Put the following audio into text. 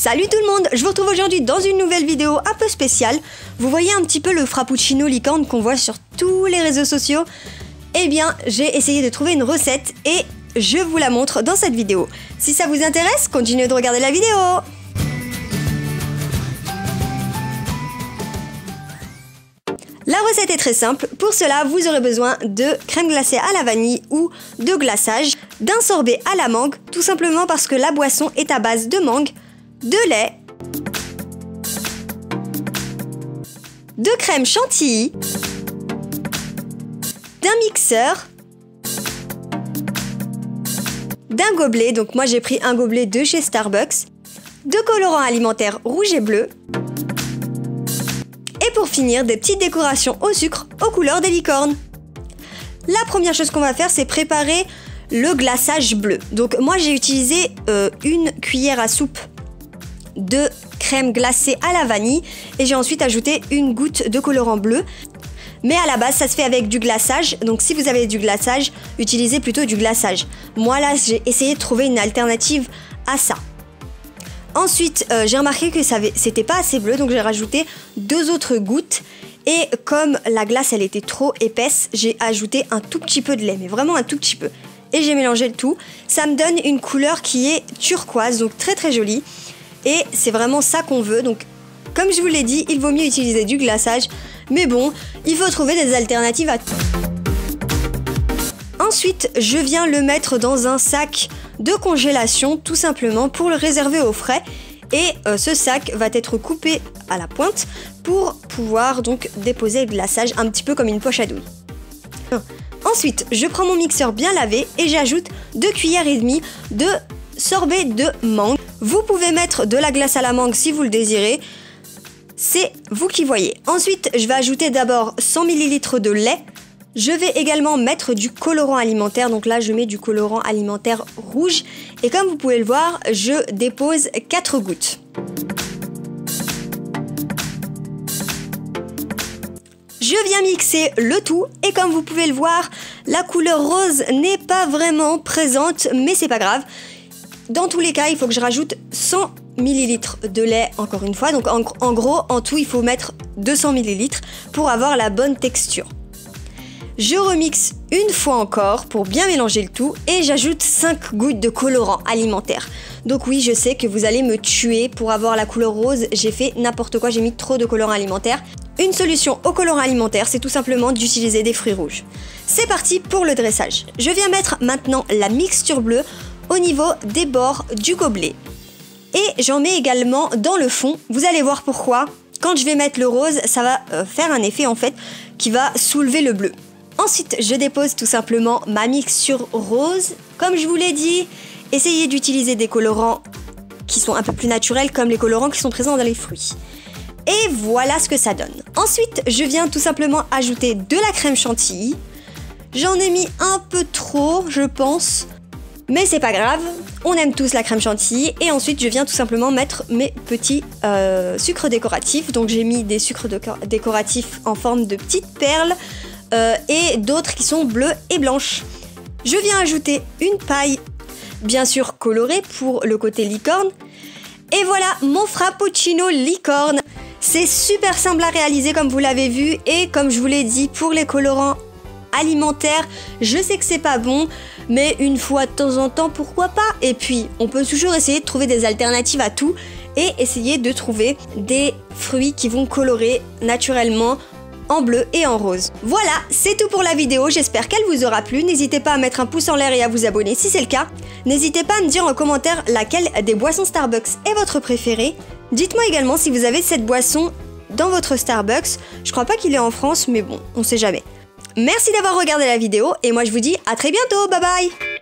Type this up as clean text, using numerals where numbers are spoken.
Salut tout le monde, je vous retrouve aujourd'hui dans une nouvelle vidéo un peu spéciale. Vous voyez un petit peu le frappuccino licorne qu'on voit sur tous les réseaux sociaux? Eh bien, j'ai essayé de trouver une recette et je vous la montre dans cette vidéo. Si ça vous intéresse, continuez de regarder la vidéo. La recette est très simple. Pour cela, vous aurez besoin de crème glacée à la vanille ou de glaçage, d'un sorbet à la mangue, tout simplement parce que la boisson est à base de mangue, de lait, de crème chantilly, d'un mixeur, d'un gobelet, donc moi j'ai pris un gobelet de chez Starbucks, de colorants alimentaires rouge et bleu, et pour finir, des petites décorations au sucre aux couleurs des licornes. La première chose qu'on va faire, c'est préparer le glaçage bleu. Donc moi j'ai utilisé une cuillère à soupe de crème glacée à la vanille et j'ai ensuite ajouté une goutte de colorant bleu. Mais à la base, ça se fait avec du glaçage. Donc si vous avez du glaçage, utilisez plutôt du glaçage. Moi là, j'ai essayé de trouver une alternative à ça. Ensuite, j'ai remarqué que c'était pas assez bleu, donc j'ai rajouté 2 autres gouttes. Et comme la glace, elle était trop épaisse, j'ai ajouté un tout petit peu de lait, mais vraiment un tout petit peu. Et j'ai mélangé le tout. Ça me donne une couleur qui est turquoise, donc très très jolie. Et c'est vraiment ça qu'on veut. Donc, comme je vous l'ai dit, il vaut mieux utiliser du glaçage. Mais bon, il faut trouver des alternatives à tout. Ensuite, je viens le mettre dans un sac de congélation, tout simplement pour le réserver au frais. Et ce sac va être coupé à la pointe pour pouvoir donc déposer le glaçage un petit peu comme une poche à douille. Ensuite, je prends mon mixeur bien lavé et j'ajoute 2 cuillères et demie de sorbet de mangue. Vous pouvez mettre de la glace à la mangue si vous le désirez. C'est vous qui voyez. Ensuite, je vais ajouter d'abord 100 ml de lait. Je vais également mettre du colorant alimentaire. Donc là, je mets du colorant alimentaire rouge. Et comme vous pouvez le voir, je dépose 4 gouttes. Je viens mixer le tout. Et comme vous pouvez le voir, la couleur rose n'est pas vraiment présente, mais c'est pas grave. Dans tous les cas, il faut que je rajoute 100 ml de lait encore une fois. Donc en gros, en tout, il faut mettre 200 ml pour avoir la bonne texture. Je remixe une fois encore pour bien mélanger le tout et j'ajoute 5 gouttes de colorant alimentaire. Donc oui, je sais que vous allez me tuer pour avoir la couleur rose. J'ai fait n'importe quoi, j'ai mis trop de colorant alimentaire. Une solution au colorant alimentaire, c'est tout simplement d'utiliser des fruits rouges. C'est parti pour le dressage. Je viens mettre maintenant la mixture bleue au niveau des bords du gobelet. Et j'en mets également dans le fond. Vous allez voir pourquoi. Quand je vais mettre le rose, ça va faire un effet en fait qui va soulever le bleu. Ensuite, je dépose tout simplement ma mixture rose. Comme je vous l'ai dit, essayez d'utiliser des colorants qui sont un peu plus naturels comme les colorants qui sont présents dans les fruits. Et voilà ce que ça donne. Ensuite, je viens tout simplement ajouter de la crème chantilly. J'en ai mis un peu trop, je pense. Mais c'est pas grave, on aime tous la crème chantilly. Et ensuite, je viens tout simplement mettre mes petits sucres décoratifs. Donc j'ai mis des sucres décoratifs en forme de petites perles et d'autres qui sont bleues et blanches. Je viens ajouter une paille, bien sûr colorée pour le côté licorne. Et voilà mon frappuccino licorne. C'est super simple à réaliser comme vous l'avez vu. Et comme je vous l'ai dit, pour les colorants alimentaire, je sais que c'est pas bon, mais une fois de temps en temps, pourquoi pas? Et puis, on peut toujours essayer de trouver des alternatives à tout et essayer de trouver des fruits qui vont colorer naturellement en bleu et en rose. Voilà, c'est tout pour la vidéo, j'espère qu'elle vous aura plu. N'hésitez pas à mettre un pouce en l'air et à vous abonner si c'est le cas. N'hésitez pas à me dire en commentaire laquelle des boissons Starbucks est votre préférée. Dites-moi également si vous avez cette boisson dans votre Starbucks. Je crois pas qu'il est en France, mais bon, on sait jamais. Merci d'avoir regardé la vidéo et moi je vous dis à très bientôt, bye bye!